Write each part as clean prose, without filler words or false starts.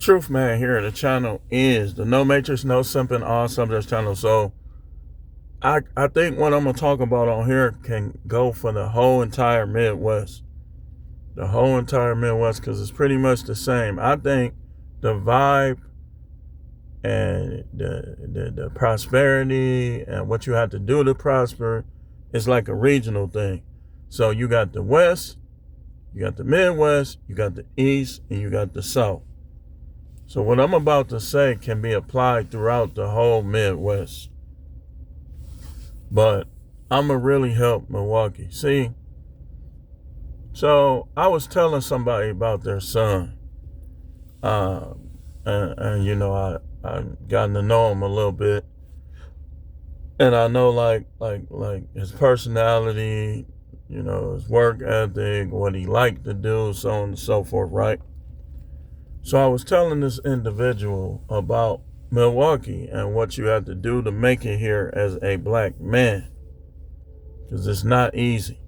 truth, man, here at the channel is the No Matrix, No Simping, All Subjects channel. So I think what I'm going to talk about on here can go for the whole entire Midwest. The whole entire Midwest, because it's pretty much the same. I think the vibe and the prosperity and what you have to do to prosper is like a regional thing. So you got the West, you got the Midwest, you got the East, and you got the South. So what I'm about to say can be applied throughout the whole Midwest. But I'm going to really help Milwaukee. See, so I was telling somebody about their son. And you know, I've gotten to know him a little bit. And I know like his personality, you know, his work ethic, what he liked to do, so on and so forth, right? So I was telling this individual about Milwaukee and what you have to do to make it here as a black man. Because it's not easy.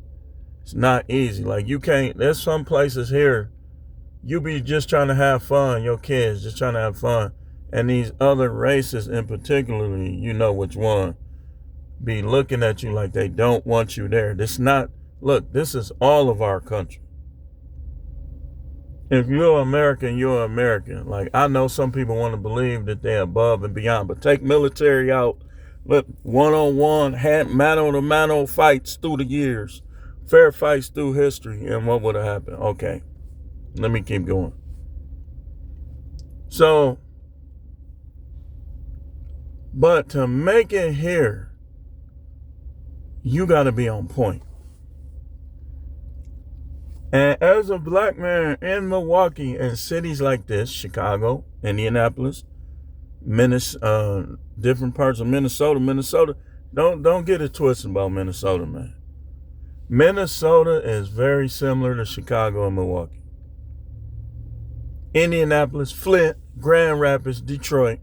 It's not easy. Like you can't, there's some places here, you be just trying to have fun, your kids just trying to have fun. And these other races in particularly, you know which one, be looking at you like they don't want you there. This not, look, this is all of our country. If you're American, you're American. Like, I know some people want to believe that they're above and beyond, but take military out, look, one-on-one, mano-to-mano fights through the years, fair fights through history, and what would have happened? Okay, let me keep going. So, but to make it here, you got to be on point. And as a black man in Milwaukee and cities like this, Chicago, Indianapolis, different parts of Minnesota, don't get it twisted about Minnesota, man. Minnesota is very similar to Chicago and Milwaukee. Indianapolis, Flint, Grand Rapids, Detroit.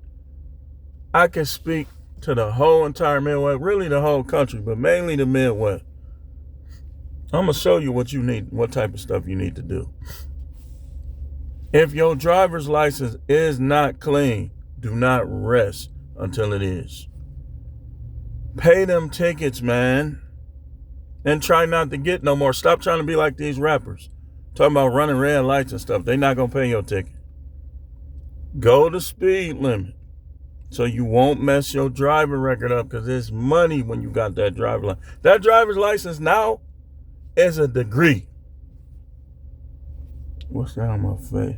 I can speak to the whole entire Midwest, really the whole country, but mainly the Midwest. I'm going to show you what you need, what type of stuff you need to do. If your driver's license is not clean, do not rest until it is. Pay them tickets, man. And try not to get no more. Stop trying to be like these rappers. Talking about running red lights and stuff. They're not going to pay your ticket. Go the speed limit. So you won't mess your driving record up, because there's money when you got that driver's license. That driver's license now is a degree. What's that on my face?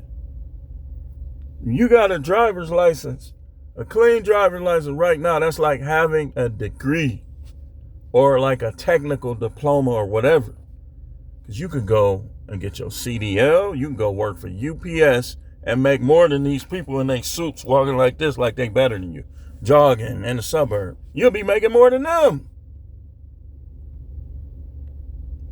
You got a driver's license, a clean driver's license right now, that's like having a degree or like a technical diploma or whatever. Because you could go and get your CDL, you can go work for UPS and make more than these people in their suits walking like this, like they better than you, jogging in the suburb. You'll be making more than them.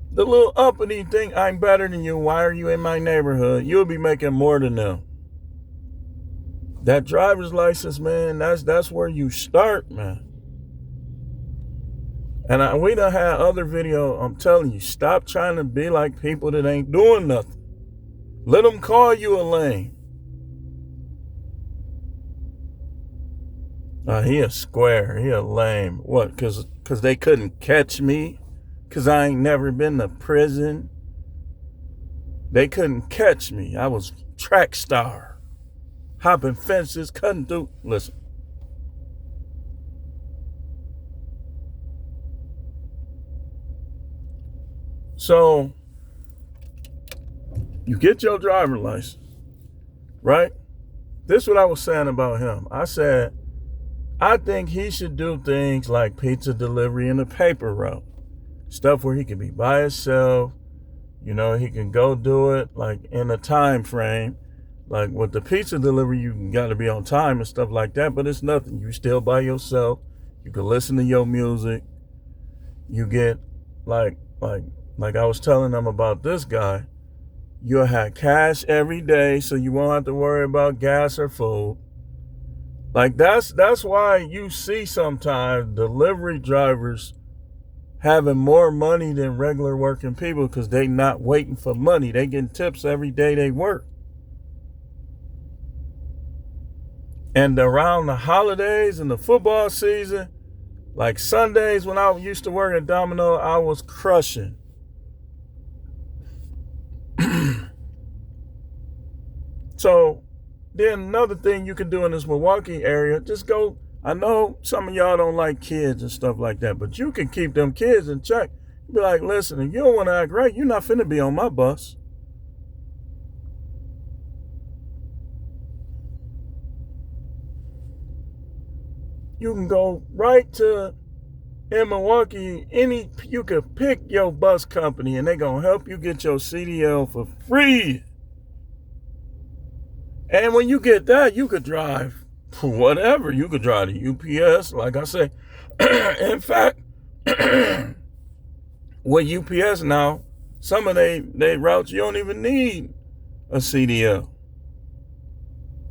The little uppity thing, I'm better than you, why are you in my neighborhood? You'll be making more than them. That driver's license, man, that's where you start, man. And we done had other video, I'm telling you, stop trying to be like people that ain't doing nothing. Let them call you a lame. He a square, he a lame. What, cause they couldn't catch me? Because I ain't never been to prison. They couldn't catch me. I was track star. Hopping fences, cutting through. Listen. So, you get your driver's license, right? This is what I was saying about him. I said, I think he should do things like pizza delivery in the paper route. Stuff where he can be by himself, you know, he can go do it like in a time frame. Like with the pizza delivery, you got to be on time and stuff like that, but it's nothing. You still by yourself. You can listen to your music. You get like I was telling them about this guy, you'll have cash every day, so you won't have to worry about gas or food. Like that's why you see sometimes delivery drivers having more money than regular working people, because they not waiting for money. They getting tips every day they work. And around the holidays and the football season, like Sundays when I used to work at Domino, I was crushing. So then another thing you can do in this Milwaukee area, just go. I know some of y'all don't like kids and stuff like that, but you can keep them kids in check. Be like, listen, if you don't want to act right, you're not finna be on my bus. You can go right to, in Milwaukee, you could pick your bus company and they're going to help you get your CDL for free. And when you get that, you could drive whatever. You could drive the UPS, like I say. In fact, with UPS now, some of they routes you don't even need a CDL.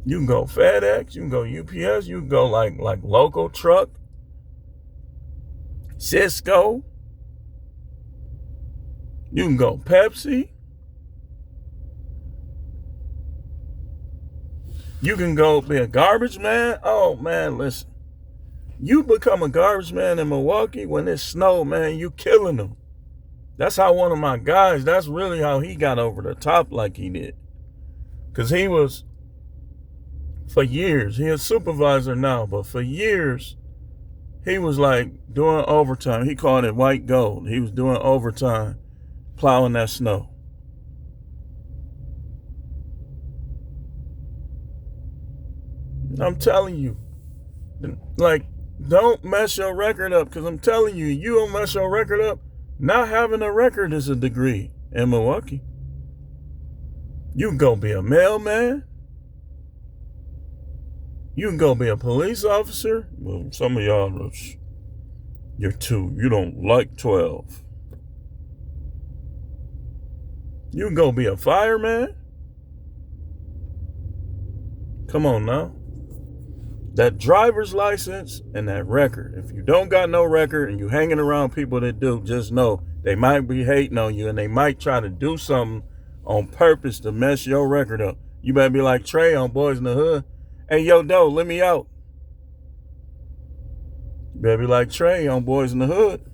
You can go FedEx, you can go UPS, you can go like local truck, Cisco. You can go Pepsi. You can go be a garbage man. Oh man, listen. You become a garbage man in Milwaukee when it snow, man, you killing them. That's how one of my guys, that's really how he got over the top like he did. Because he was, for years, he is supervisor now, but for years, he was like doing overtime. He called it white gold. He was doing overtime, plowing that snow. I'm telling you, like, don't mess your record up, because I'm telling you, you don't mess your record up. Not having a record is a degree in Milwaukee. You can go be a mailman. You can go be a police officer. Well, some of y'all, you're 2. You don't like 12. You can go be a fireman. Come on now. That driver's license and that record. If you don't got no record and you hanging around people that do, just know they might be hating on you and they might try to do something on purpose to mess your record up. You better be like Trey on Boys in the Hood. Hey, yo, Doe, let me out. You better be like Trey on Boys in the Hood.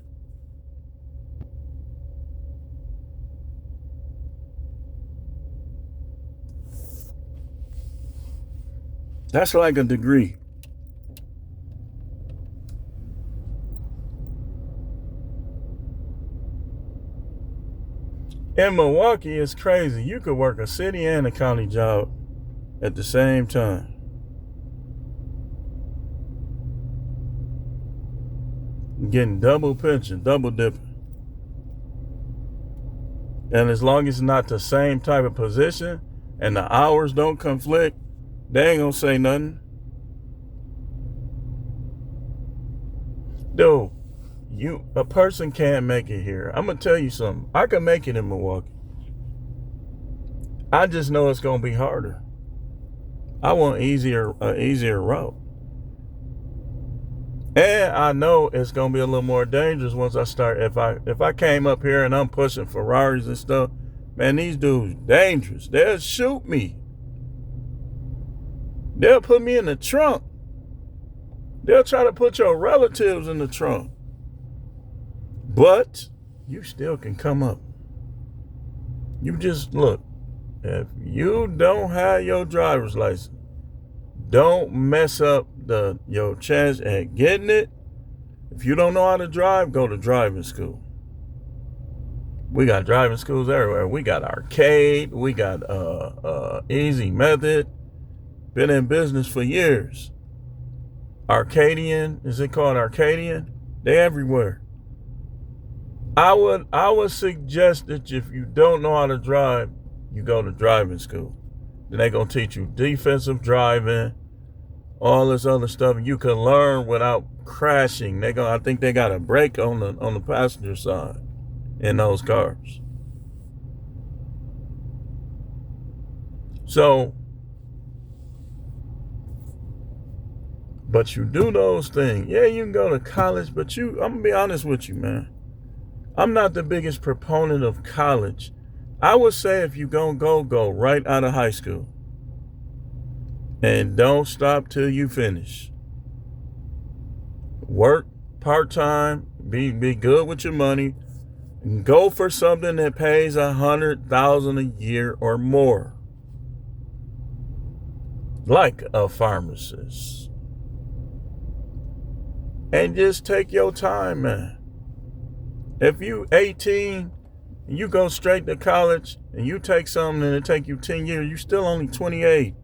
That's like a degree. In Milwaukee, it's crazy. You could work a city and a county job at the same time. Getting double pension, double dipping. And as long as it's not the same type of position and the hours don't conflict, they ain't gonna say nothing. Dude, a person can't make it here. I'm gonna tell you something. I can make it in Milwaukee. I just know it's gonna be harder. I want an easier route. And I know it's gonna be a little more dangerous once I start. If I came up here and I'm pushing Ferraris and stuff, man, these dudes dangerous. They'll shoot me. They'll put me in the trunk. They'll try to put your relatives in the trunk. But you still can come up. You just look. If you don't have your driver's license, don't mess up your chance at getting it. If you don't know how to drive, go to driving school. We got driving schools everywhere. We got Arcade. We got Easy Method. Been in business for years. Arcadian, is it called Arcadian? They everywhere. I would suggest that if you don't know how to drive, you go to driving school. Then they're gonna teach you defensive driving, all this other stuff. You can learn without crashing. I think they got a brake on the passenger side in those cars. So, but you do those things. Yeah, you can go to college, but I'm gonna be honest with you, man. I'm not the biggest proponent of college. I would say if you're gonna go right out of high school. And don't stop till you finish. Work part-time, be good with your money, and go for something that pays $100,000 a year or more. Like a pharmacist. And just take your time, man. If you 18, and you go straight to college, and you take something and it take you 10 years, you still only 28.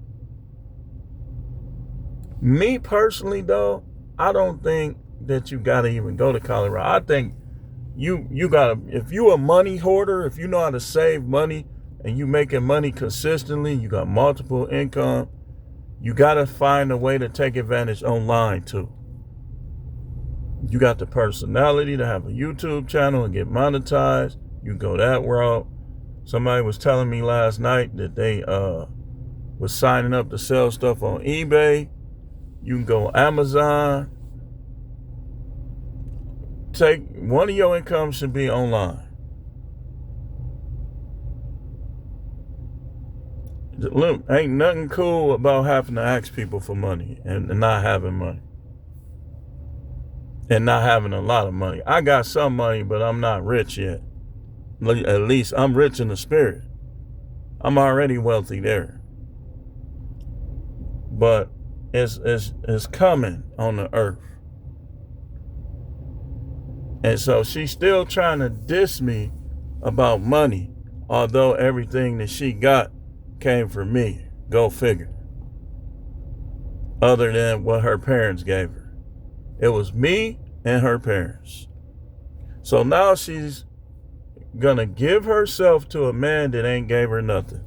Me personally, though, I don't think that you gotta even go to college. I think you gotta, if you a money hoarder, if you know how to save money and you making money consistently, you got multiple income, you gotta find a way to take advantage online too. You got the personality to have a YouTube channel and get monetized. You go that route. Somebody was telling me last night that they was signing up to sell stuff on eBay. You can go Amazon. Take one of your income should be online. Look, ain't nothing cool about having to ask people for money and not having money. And not having a lot of money. I got some money, but I'm not rich yet. At least I'm rich in the spirit. I'm already wealthy there. But it's coming on the earth. And so she's still trying to diss me about money, although everything that she got came from me. Go figure. Other than what her parents gave her. It was me and her parents. So now she's gonna give herself to a man that ain't gave her nothing.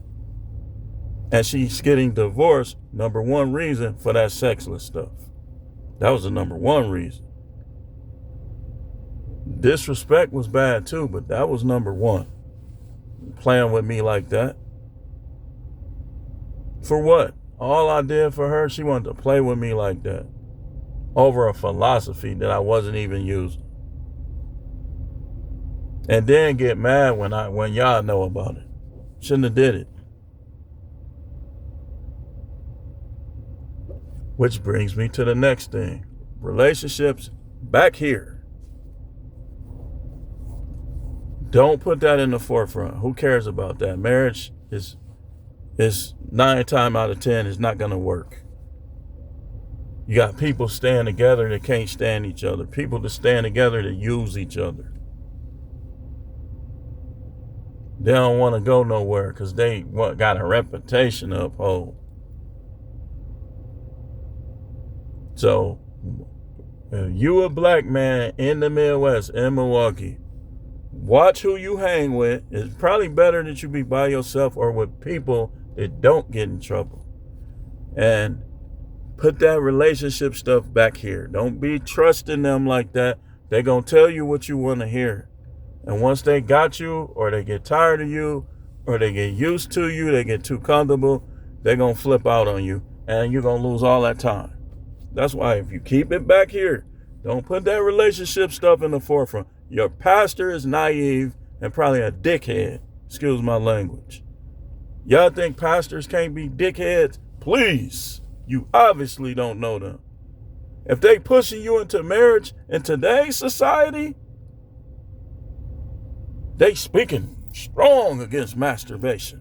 And she's getting divorced, number one reason for that sexless stuff. That was the number one reason. Disrespect was bad too, but that was number one. Playing with me like that. For what? All I did for her, she wanted to play with me like that. Over a philosophy that I wasn't even using. And then get mad when y'all know about it. Shouldn't have did it. Which brings me to the next thing. Relationships back here. Don't put that in the forefront. Who cares about that? Marriage is 9 times out of 10 is not going to work. You got people staying together that can't stand each other. People that stand together that use each other. They don't want to go nowhere because they got a reputation to uphold. So, if you a black man in the Midwest, in Milwaukee, watch who you hang with. It's probably better that you be by yourself or with people that don't get in trouble. And put that relationship stuff back here. Don't be trusting them like that. They're going to tell you what you want to hear. And once they got you, or they get tired of you, or they get used to you, they get too comfortable, they're going to flip out on you. And you're going to lose all that time. That's why if you keep it back here, don't put that relationship stuff in the forefront. Your pastor is naive and probably a dickhead. Excuse my language. Y'all think pastors can't be dickheads? Please. You obviously don't know them. If they pushing you into marriage in today's society, they speaking strong against masturbation.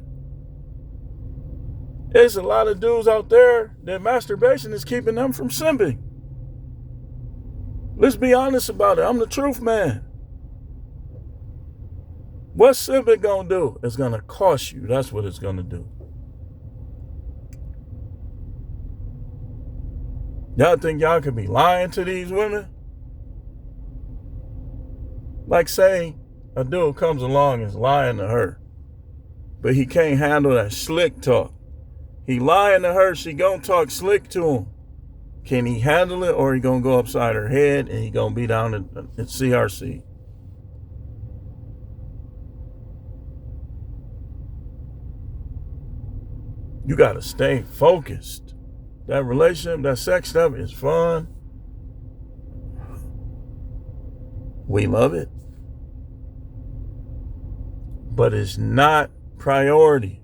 There's a lot of dudes out there that masturbation is keeping them from simping. Let's be honest about it. I'm the truth man. What's simping gonna do? It's gonna cost you. That's what it's gonna do. Y'all think y'all could be lying to these women? Like say a dude comes along and is lying to her, but he can't handle that slick talk. He lying to her, she gonna talk slick to him. Can he handle it, or he gonna go upside her head and he gonna be down at CRC? You gotta stay focused. That relationship, that sex stuff is fun. We love it. But it's not priority.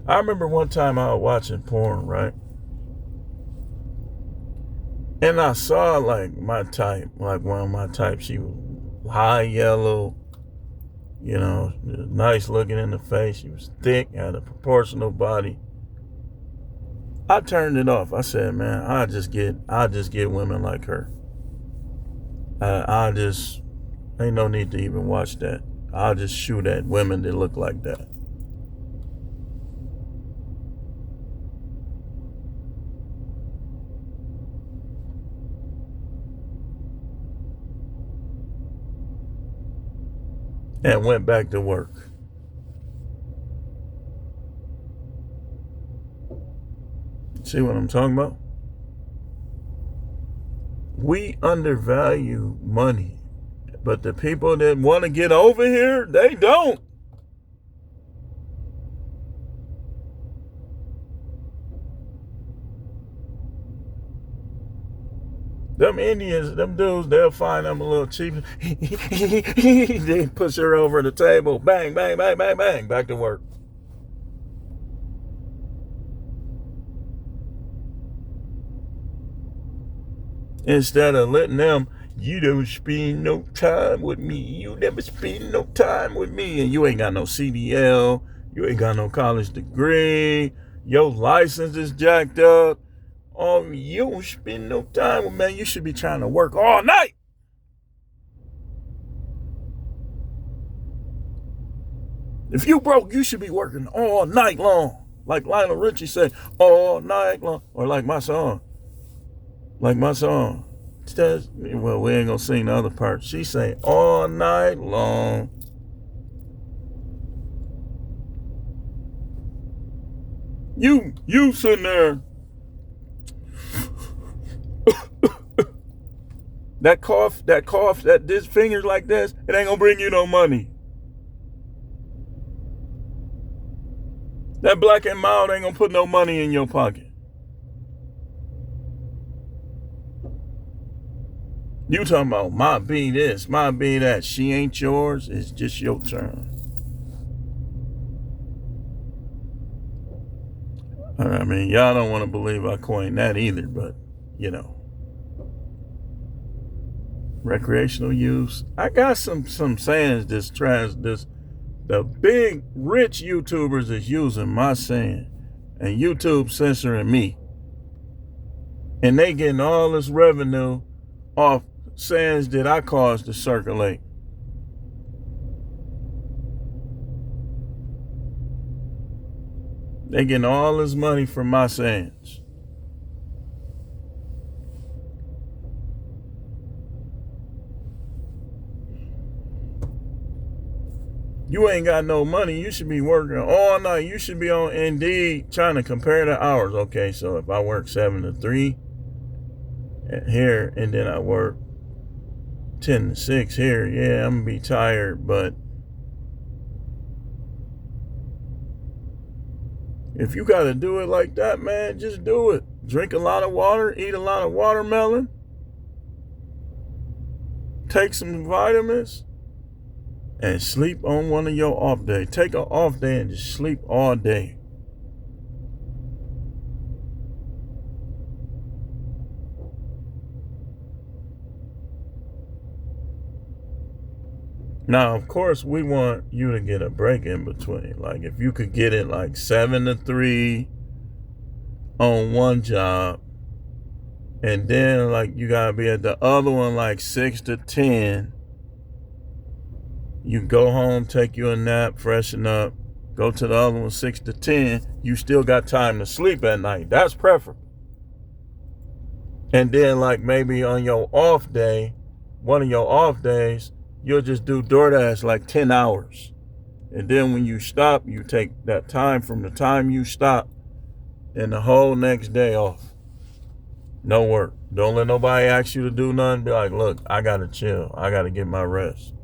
I remember one time I was watching porn, right? And I saw like my type, like one of my types. She was high yellow, nice looking in the face. She was thick, had a proportional body. I turned it off. I said, man, I just get women like her. Ain't no need to even watch that. I'll just shoot at women that look like that. And went back to work. See what I'm talking about? We undervalue money, but the people that want to get over here, they don't. Them Indians, them dudes, they'll find them a little cheap. They push her over the table. Bang, bang, bang, bang, bang. Back to work. Instead of letting them, you don't spend no time with me. You never spend no time with me. And you ain't got no CDL. You ain't got no college degree. Your license is jacked up. Oh, you don't spend no time with me. You should be trying to work all night. If you broke, you should be working all night long. Like Lionel Richie said, all night long. Or like my song. Well, we ain't gonna sing the other part. She say all night long. You sitting there. that cough, that this fingers like this, it ain't gonna bring you no money. That black and mild ain't gonna put no money in your pocket. You talking about my be this, my be that. She ain't yours. It's just your turn. I mean, y'all don't want to believe I coined that either, but recreational use. I got some sayings the big rich YouTubers is using my saying, and YouTube censoring me, and they getting all this revenue off sayings that I caused to circulate. They getting all this money from my sayings. You ain't got no money. You should be working all night. You should be on Indeed trying to compare the hours. Okay, so if I work 7 to 3 here and then I work 10 to 6 here, yeah, I'm going to be tired. But if you got to do it like that, man, just do it. Drink a lot of water, eat a lot of watermelon, take some vitamins, and sleep on one of your off days. Take an off day and just sleep all day. Now, of course, we want you to get a break in between. Like, if you could get it like 7 to 3 on one job, and then like you gotta be at the other one like 6 to 10. You go home, take you a nap, freshen up, go to the other one 6 to 10. You still got time to sleep at night. That's preferable. And then like maybe on your off day, one of your off days, you'll just do DoorDash like 10 hours. And then when you stop, you take that time from the time you stop and the whole next day off. No work. Don't let nobody ask you to do nothing. Be like, look, I gotta chill. I gotta get my rest.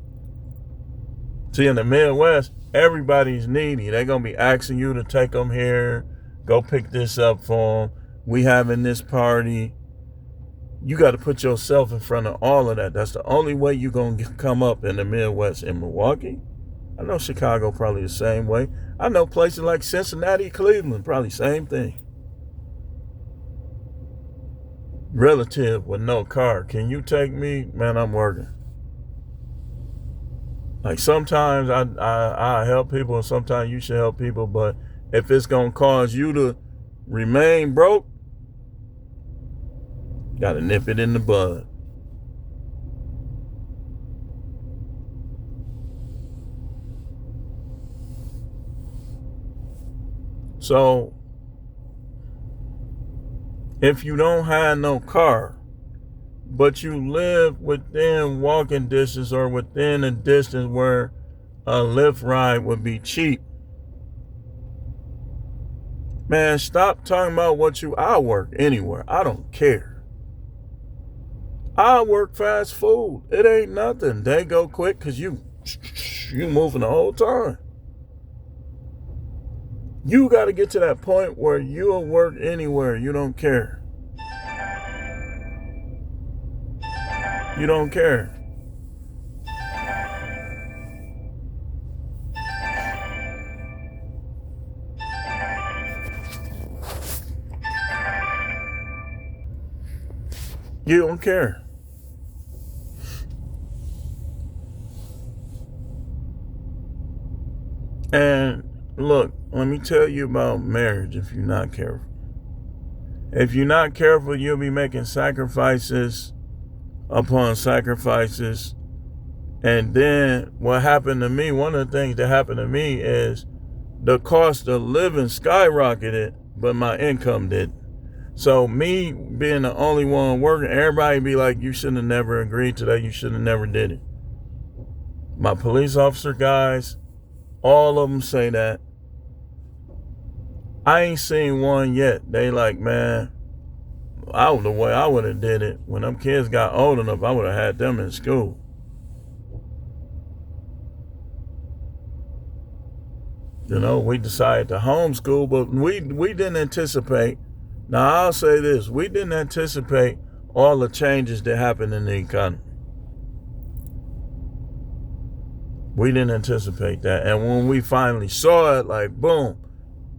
See, in the Midwest, everybody's needy. They're going to be asking you to take them here. Go pick this up for them. We having this party. You got to put yourself in front of all of that. That's the only way you're going to come up in the Midwest. In Milwaukee, I know Chicago probably the same way. I know places like Cincinnati, Cleveland, probably same thing. Relative with no car. Can you take me? Man, I'm working. Like sometimes I help people and sometimes you should help people, but if it's gonna cause you to remain broke, gotta nip it in the bud. So if you don't have no car, but you live within walking distance or within a distance where a Lyft ride would be cheap, man, stop talking about I'll work anywhere. I don't care. I work fast food. It ain't nothing. They go quick because you moving the whole time. You got to get to that point where you'll work anywhere. You don't care. You don't care. You don't care. And look, let me tell you about marriage if you're not careful. If you're not careful, you'll be making sacrifices upon sacrifices. And then what happened to me, one of the things that happened to me is the cost of living skyrocketed, but my income didn't. So me being the only one working, everybody be like, you shouldn't have never agreed to that. You should have never did it. My police officer guys, all of them say that. I ain't seen one yet. They like, man, the way I would have did it, when them kids got old enough, I would have had them in school. You know, we decided to homeschool, but we didn't anticipate. Now, I'll say this. We didn't anticipate all the changes that happened in the economy. We didn't anticipate that. And when we finally saw it, like, boom.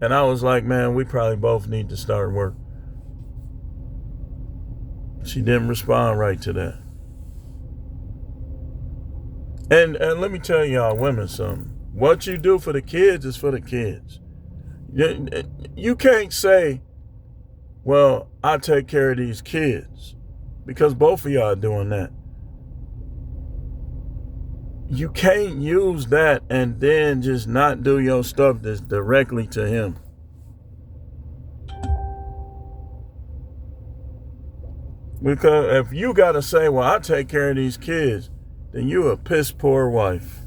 And I was like, man, we probably both need to start work. She didn't respond right to that. And let me tell y'all women something. What you do for the kids is for the kids. You can't say, well, I take care of these kids, because both of y'all are doing that. You can't use that and then just not do your stuff that's directly to him. Because if you got to say, well, I take care of these kids, then you a piss poor wife.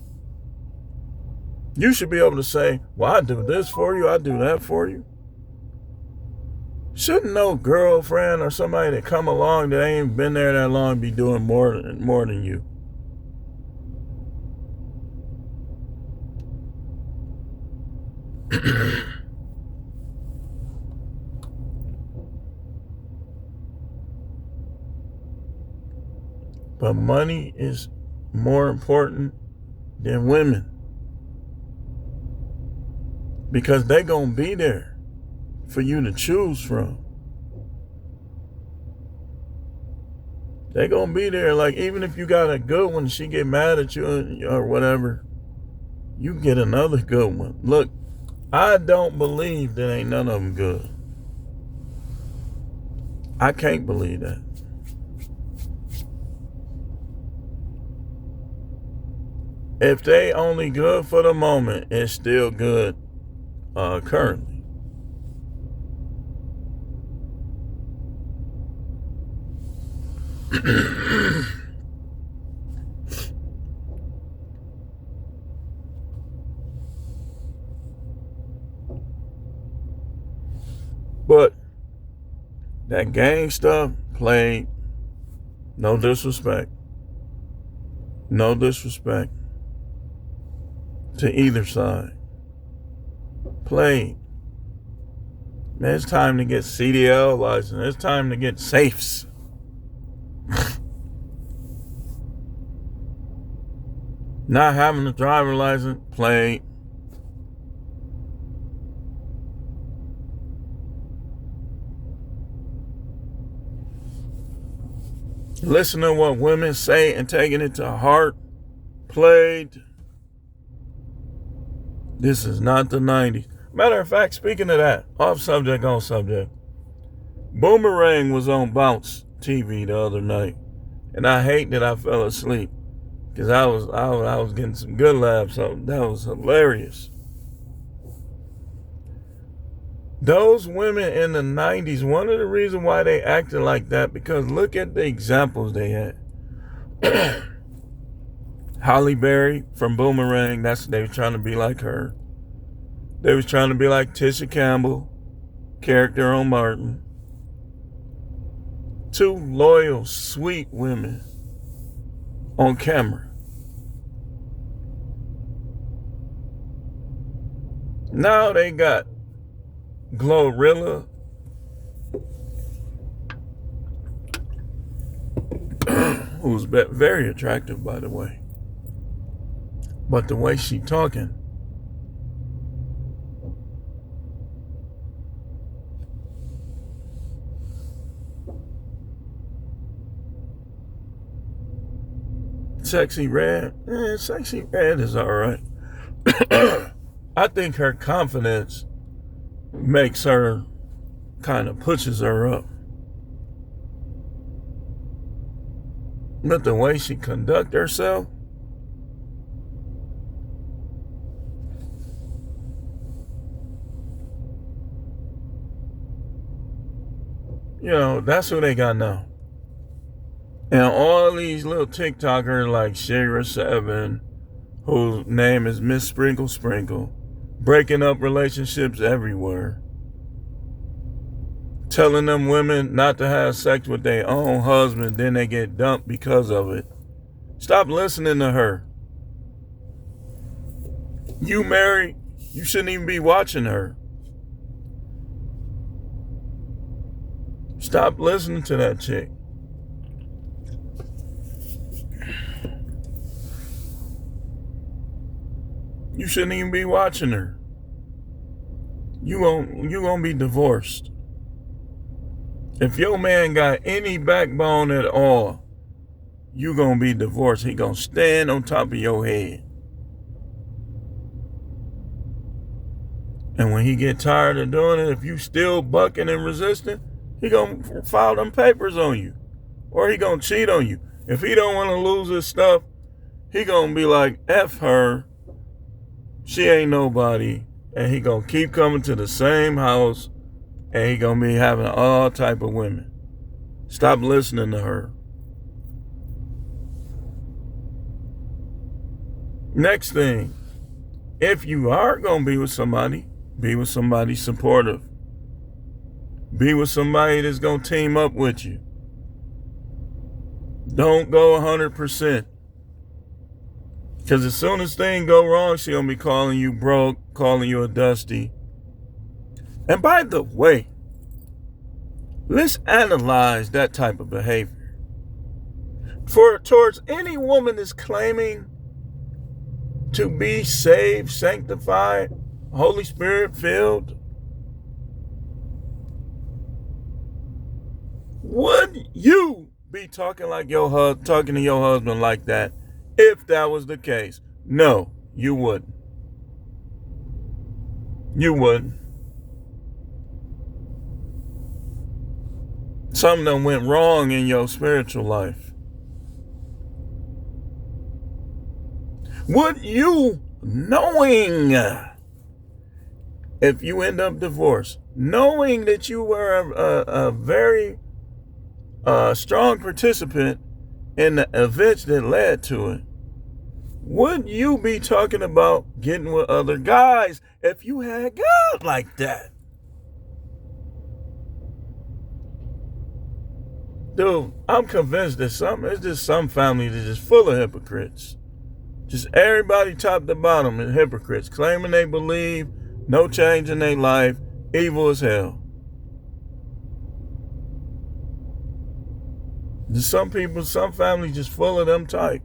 You should be able to say, well, I do this for you, I do that for you. Shouldn't no girlfriend or somebody that come along that ain't been there that long be doing more than you? But money is more important than women, because they gonna be there for you to choose from. They gonna be there. Like, even if you got a good one, she get mad at you or whatever, you get another good one. Look, I don't believe that ain't none of them good. I can't believe that. If they only good for the moment, it's still good currently. But that gang stuff played. No disrespect. No disrespect to either side. Played. Man, it's time to get CDL license. It's time to get safes. Not having a driver license, played. listening to what women say and taking it to heart, played. This is not the 90s. Matter of fact, speaking of that, off subject, on subject, Boomerang was on Bounce TV the other night, and I hate that I fell asleep because I was getting some good laughs. So that was hilarious. Those women in the 90s, one of the reasons why they acted like that, because look at the examples they had. Holly Berry from Boomerang, they were trying to be like her. They was trying to be like Tisha Campbell, character on Martin. Two loyal, sweet women on camera. Now they got Glorilla, who's very attractive, by the way. But the way she talking, Sexy Red, Sexy Red is all right. I think her confidence makes her, kind of pushes her up. But the way she conduct herself, that's who they got now. And all these little TikTokers like Shira7, whose name is Miss Sprinkle Sprinkle, breaking up relationships everywhere. Telling them women not to have sex with their own husband, then they get dumped because of it. Stop listening to her. You married, you shouldn't even be watching her. Stop listening to that chick. You shouldn't even be watching her. You gonna be divorced. If your man got any backbone at all, you gonna be divorced. He gonna stand on top of your head. And when he get tired of doing it, if you still bucking and resisting, he gonna file them papers on you. Or he gonna cheat on you. If he don't want to lose his stuff, he gonna be like, F her. She ain't nobody. And he gonna keep coming to the same house. And he gonna be having all type of women. Stop listening to her. Next thing, if you are gonna be with somebody supportive. Be with somebody that's gonna team up with you. Don't go 100%. Because as soon as things go wrong, she's gonna be calling you broke, calling you a dusty. And by the way, let's analyze that type of behavior. Towards any woman that's claiming to be saved, sanctified, Holy Spirit filled, would you be talking to your husband like that if that was the case? No, you wouldn't. You wouldn't. Something done went wrong in your spiritual life. Would you, knowing if you end up divorced, knowing that you were a very strong participant in the events that led to it, would you be talking about getting with other guys if you had God like that? Dude, I'm convinced that it's just some families that are just full of hypocrites. Just everybody top to bottom is hypocrites, claiming they believe, no change in their life, evil as hell. There's some families just full of them type.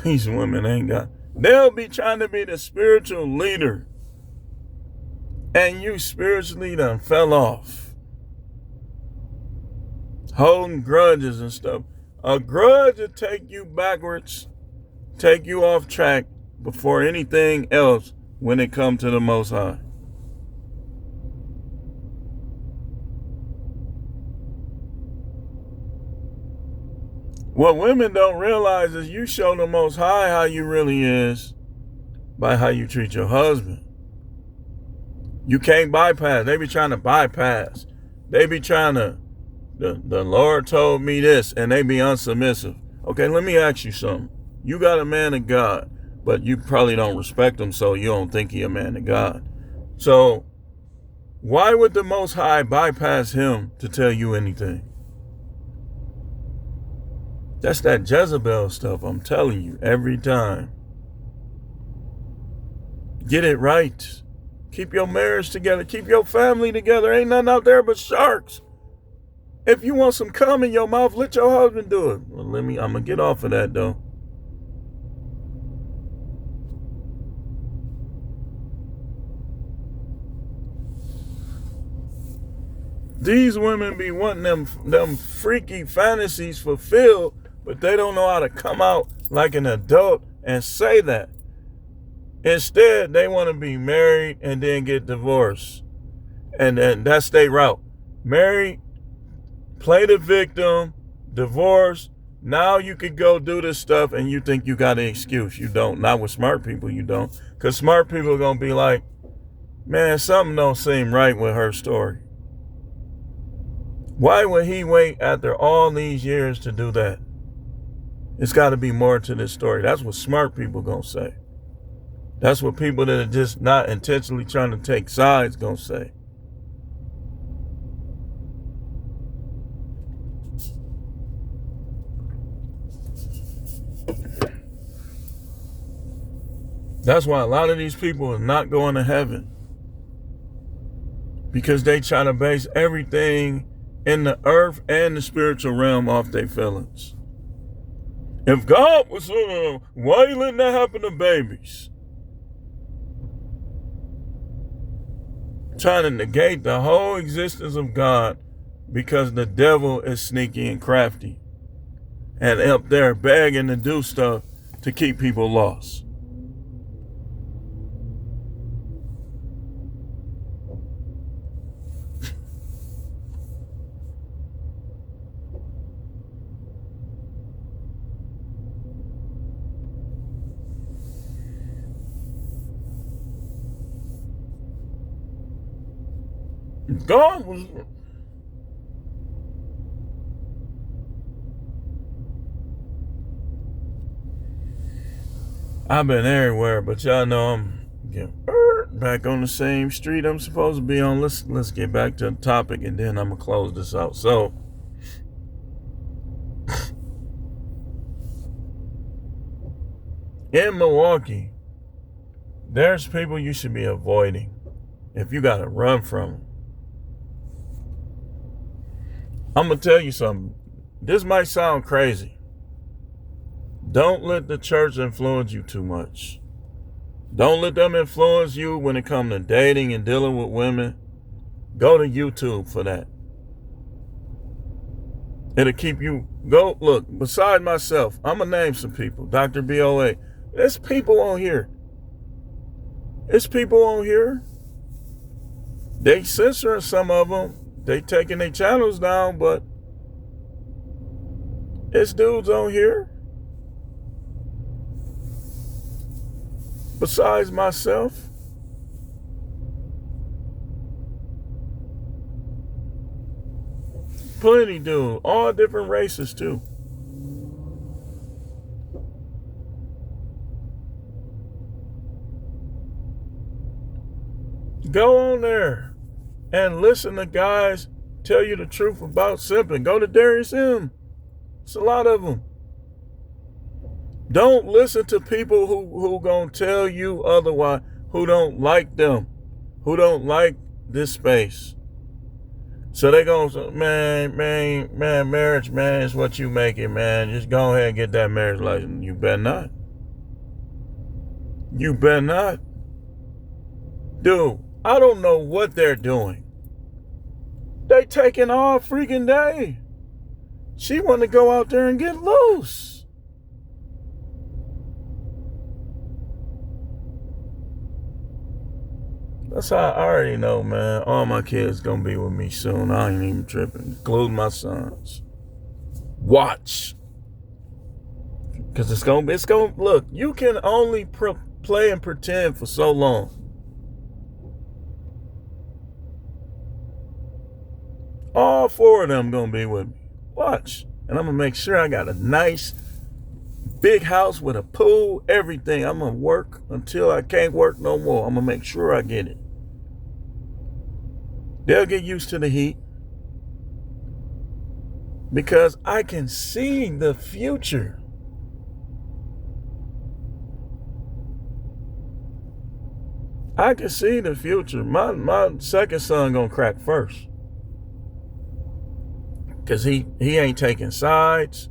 These women ain't got. They'll be trying to be the spiritual leader, and you spiritually done fell off, holding grudges and stuff. A grudge will take you backwards, take you off track before anything else when it comes to the Most High. What women don't realize is you show the Most High how you really is by how you treat your husband. You can't bypass. They be trying to bypass. They be trying to, the Lord told me this, and they be unsubmissive. Okay, let me ask you something. You got a man of God, but you probably don't respect him, so you don't think he a man of God. So why would the Most High bypass him to tell you anything? That's that Jezebel stuff, I'm telling you, every time. Get it right. Keep your marriage together. Keep your family together. Ain't nothing out there but sharks. If you want some cum in your mouth, let your husband do it. Well, I'm going to get off of that, though. These women be wanting them freaky fantasies fulfilled, but they don't know how to come out like an adult and say that. Instead, they want to be married and then get divorced. And that's their route. Married, play the victim, divorce. Now you could go do this stuff and you think you got an excuse. You don't. Not with smart people, you don't. Because smart people are going to be like, man, something don't seem right with her story. Why would he wait after all these years to do that? It's got to be more to this story. That's what smart people going to say. That's what people that are just not intentionally trying to take sides going to say. That's why a lot of these people are not going to heaven. Because they try to base everything in the earth and the spiritual realm off their feelings. If God was, why are you letting that happen to babies? Trying to negate the whole existence of God because the devil is sneaky and crafty and up there begging to do stuff to keep people lost. God was. I've been everywhere, but y'all know I'm getting back on the same street I'm supposed to be on. Let's get back to the topic, and then I'm gonna close this out. So, in Milwaukee, there's people you should be avoiding if you gotta run from them. I'm going to tell you something. This might sound crazy. Don't let the church influence you too much. Don't let them influence you when it comes to dating and dealing with women. Go to YouTube for that. It'll keep you, go, look, beside myself, I'm going to name some people. Dr. BOA. There's people on here. There's people on here. They censoring some of them. They taking their channels down, but it's dudes on here. Besides myself. Plenty dudes. All different races too. Go on there and listen to guys tell you the truth about simping. Go to Darius M. It's a lot of them. Don't listen to people who gonna tell you otherwise, who don't like them, who don't like this space. So they gonna say, man, marriage, man, is what you make it, man. Just go ahead and get that marriage license. You better not. You better not. Dude, I don't know what they're doing. They taking all freaking day. She want to go out there and get loose. That's how I already know, man. All my kids gonna be with me soon. I ain't even tripping, including my sons. Watch. Because it's gonna look, you can only play and pretend for so long. All four of them gonna be with me. Watch. And I'm gonna make sure I got a nice big house with a pool, everything. I'm gonna work until I can't work no more. I'm gonna make sure I get it. They'll get used to the heat. Because I can see the future. I can see the future. My second son gonna crack first. Because he ain't taking sides.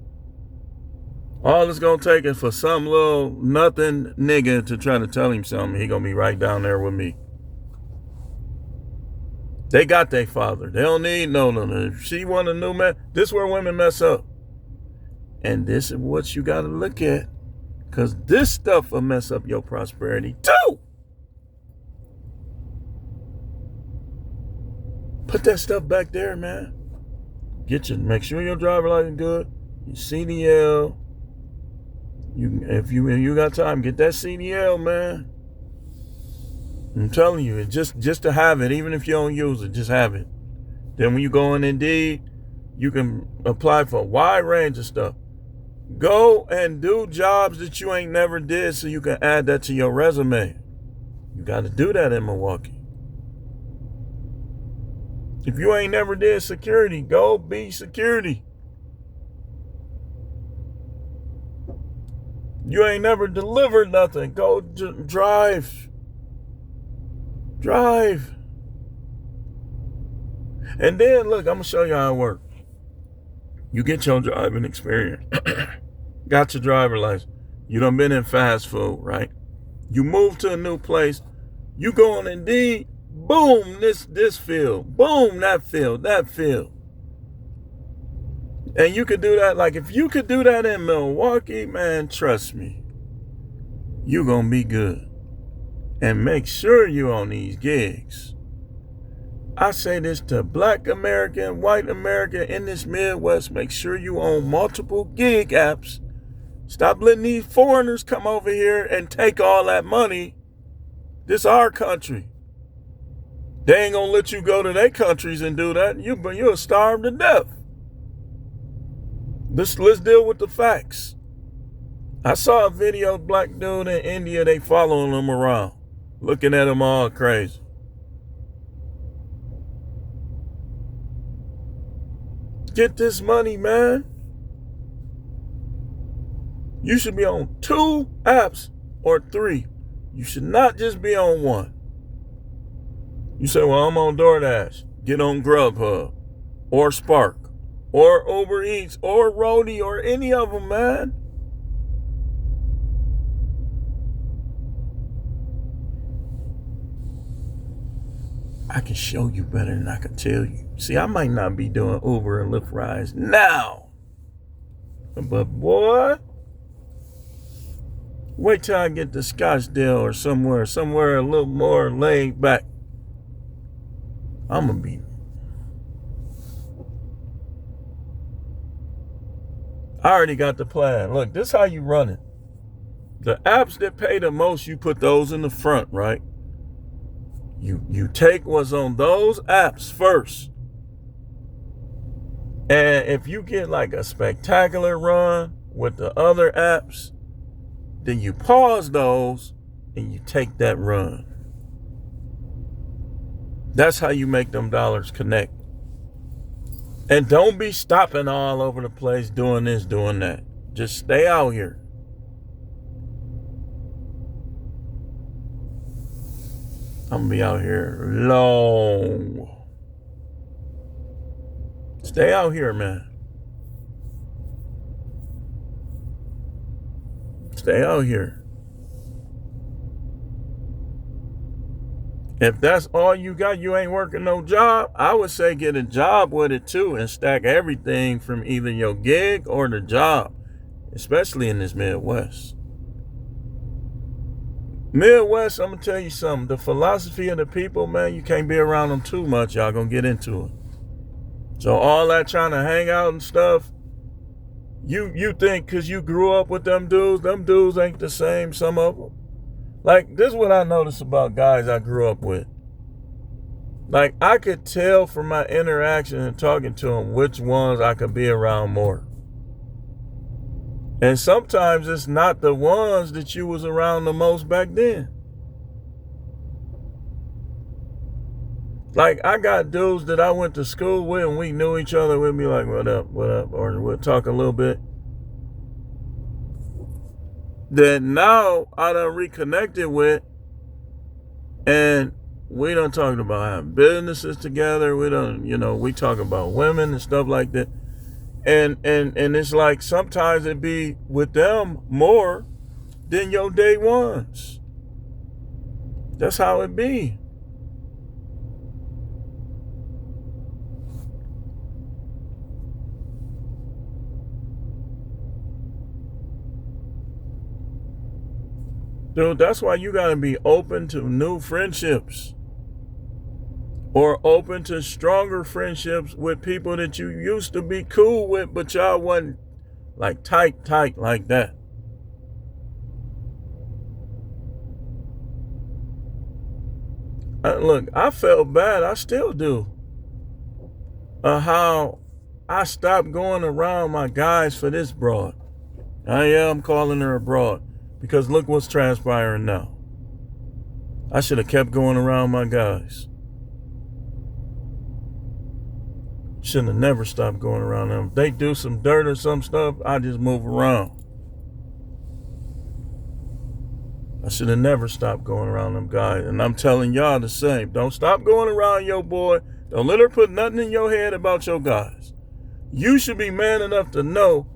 All it's gonna take is for some little nothing nigga to try to tell him something. He gonna be right down there with me. They got their father. They don't need no. If she want a new man, this is where women mess up. And this is what you gotta look at. Because this stuff will mess up your prosperity too. Put that stuff back there, man. Make sure your driver license good. Your CDL. If you got time, get that CDL, man. I'm telling you, just to have it, even if you don't use it, just have it. Then when you go on Indeed, you can apply for a wide range of stuff. Go and do jobs that you ain't never did so you can add that to your resume. You got to do that in Milwaukee. If you ain't never did security, go be security. You ain't never delivered nothing, go drive. Drive. And then, look, I'm going to show you how it works. You get your driving experience. Got your driver license. You done been in fast food, right? You move to a new place. You go on Indeed. Boom, this field. Boom, that field. And you could do that. Like, if you could do that in Milwaukee, man, trust me. You going to be good. And make sure you on these gigs. I say this to Black American, white American in this Midwest. Make sure you own multiple gig apps. Stop letting these foreigners come over here and take all that money. This is our country. They ain't gonna let you go to their countries and do that. You'll starve to death. Let's deal with the facts. I saw a video, black dude in India, they following him around, looking at him all crazy. Get this money, man. You should be on 2 apps or 3. You should not just be on one. You say, well, I'm on DoorDash. Get on Grubhub or Spark or Uber Eats or Roadie or any of them, man. I can show you better than I can tell you. See, I might not be doing Uber and Lyft rides now. But boy, wait till I get to Scottsdale or somewhere a little more laid back. I'm going to be. I already got the plan. Look, this is how you run it. The apps that pay the most, you put those in the front, right? You take what's on those apps first. And if you get like a spectacular run with the other apps, then you pause those and you take that run. That's how you make them dollars connect. And don't be stopping all over the place doing this, doing that. Just stay out here. I'm going to be out here long. Stay out here, man. Stay out here. If that's all you got, you ain't working no job, I would say get a job with it too and stack everything from either your gig or the job, especially in this Midwest. Midwest, I'm going to tell you something. The philosophy of the people, man, you can't be around them too much. Y'all going to get into it. So all that trying to hang out and stuff, you think because you grew up with them dudes ain't the same, some of them. Like, this is what I noticed about guys I grew up with. Like, I could tell from my interaction and talking to them which ones I could be around more. And sometimes it's not the ones that you was around the most back then. Like, I got dudes that I went to school with and we knew each other. We'd be like, what up, or we'll talk a little bit. That now I done reconnected with, and we done talking about having businesses together. We done, we talk about women and stuff like that. And it's like sometimes it be with them more than your day ones. That's how it be. Dude, that's why you gotta be open to new friendships. Or open to stronger friendships with people that you used to be cool with, but y'all wasn't like tight like that. Look, I felt bad. I still do. How I stopped going around my guys for this broad. I'm calling her a broad because look what's transpiring now. I should have kept going around my guys. Shouldn't have never stopped going around them. If they do some dirt or some stuff, I just move around. I should have never stopped going around them guys. And I'm telling y'all the same. Don't stop going around your boy. Don't let her put nothing in your head about your guys. You should be man enough to know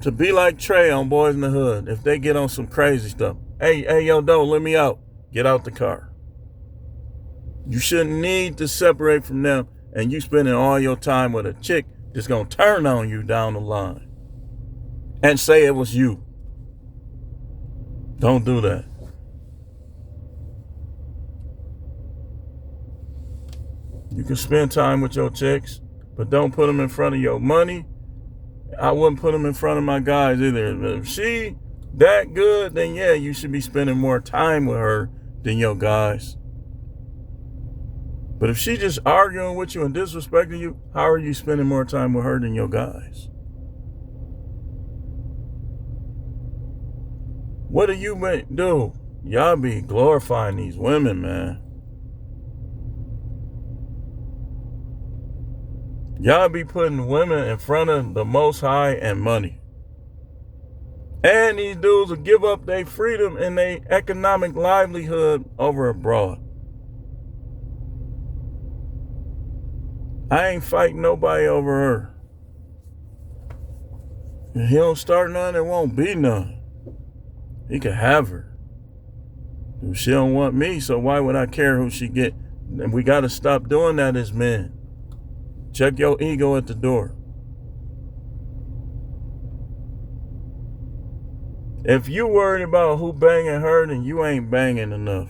to be like Trey on Boys in the Hood. If they get on some crazy stuff. Hey, yo, don't let me out. Get out the car. You shouldn't need to separate from them. And you spending all your time with a chick that's going to turn on you down the line and say it was you. Don't do that. You can spend time with your chicks, but don't put them in front of your money. I wouldn't put them in front of my guys either. If she that good, then yeah, you should be spending more time with her than your guys. But if she just arguing with you and disrespecting you, how are you spending more time with her than your guys? What do you do? Y'all be glorifying these women, man. Y'all be putting women in front of the Most High and money. And these dudes will give up their freedom and their economic livelihood over abroad. I ain't fighting nobody over her. If he don't start none, there won't be none. He can have her. If she don't want me, so why would I care who she get? And we got to stop doing that as men. Check your ego at the door. If you worried about who banging her, then you ain't banging enough.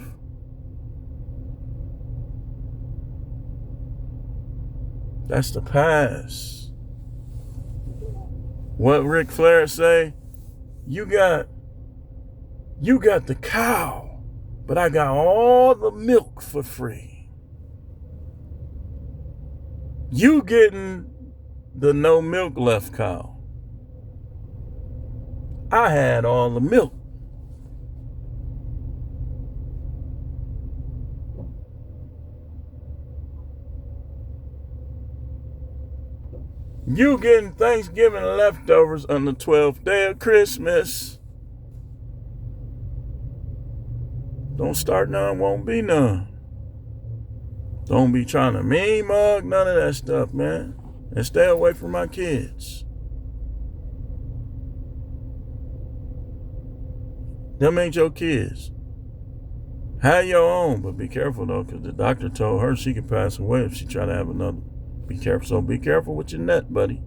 That's the past. What Ric Flair say? You got the cow, but I got all the milk for free. You getting the no milk left cow. I had all the milk. You getting Thanksgiving leftovers on the 12th day of Christmas. Don't start none, won't be none. Don't be trying to mean mug, none of that stuff, man. And stay away from my kids. Them ain't your kids. Have your own, but be careful though, because the doctor told her she could pass away if she try to have another. Be careful. So be careful with your net, buddy.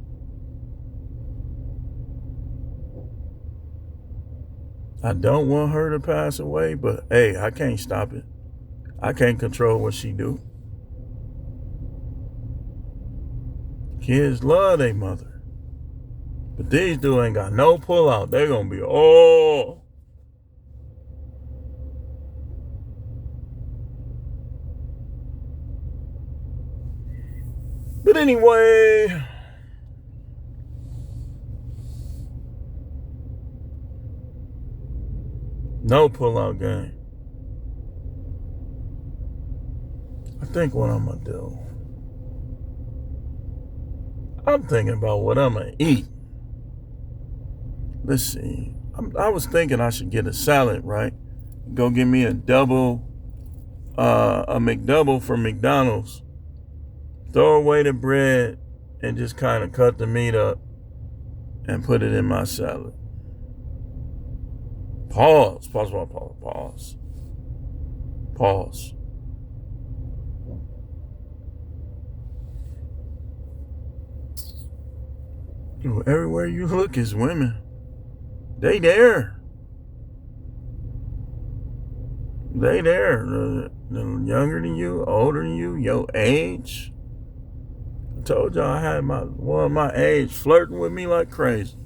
I don't want her to pass away, but hey, I can't stop it. I can't control what she do. Kids love their mother. But these dudes ain't got no pull out. They're going to be, oh. But anyway, no pull out game. I think what I'm going to do, I'm thinking about what I'm going to eat. Let's see. I was thinking I should get a salad, right? Go get me a McDouble from McDonald's. Throw away the bread and just kind of cut the meat up and put it in my salad. Pause. Everywhere you look is women. They there. The younger than you, older than you, your age. I told y'all I had one of my age flirting with me like crazy.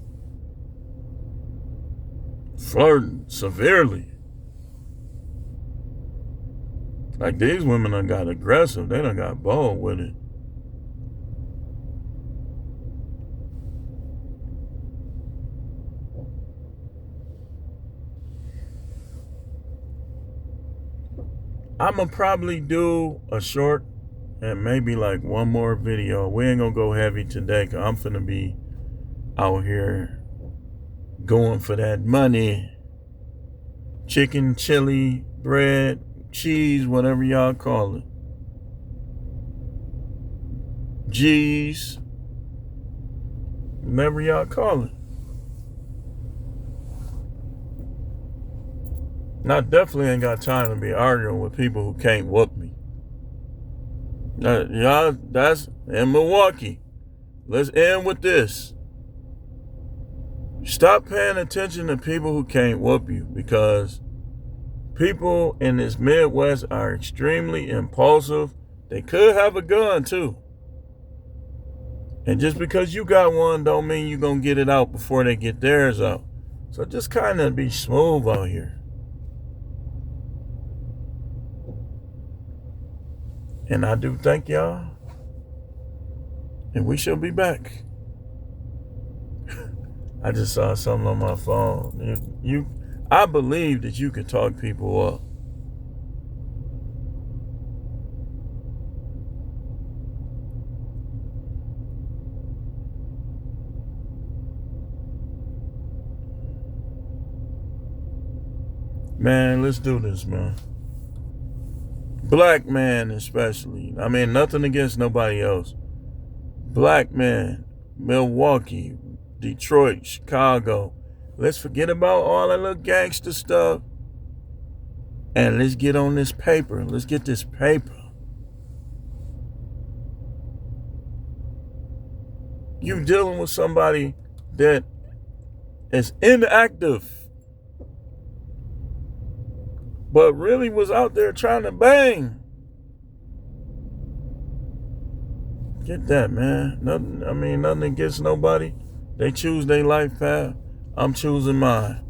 Flirting severely. Like these women done got aggressive. They done got bold with it. I'ma probably do a short and maybe like one more video. We ain't gonna go heavy today because I'm finna be out here going for that money. Chicken, chili, bread, cheese, whatever y'all call it. G's, whatever y'all call it. And I definitely ain't got time to be arguing with people who can't whoop me. Y'all, that's in Milwaukee. Let's end with this. Stop paying attention to people who can't whoop you, because people in this Midwest are extremely impulsive. They could have a gun too. And just because you got one don't mean you're going to get it out before they get theirs out. So just kind of be smooth out here. And I do thank y'all. And we shall be back. I just saw something on my phone. I believe that you can talk people up. Man, let's do this, man. Black man especially. I mean, nothing against nobody else. Black man, Milwaukee, Detroit, Chicago. Let's forget about all that little gangster stuff. And let's get on this paper. Let's get this paper. You dealing with somebody that is inactive, but really was out there trying to bang. Get that, man. Nothing against nobody. They choose their life path. I'm choosing mine.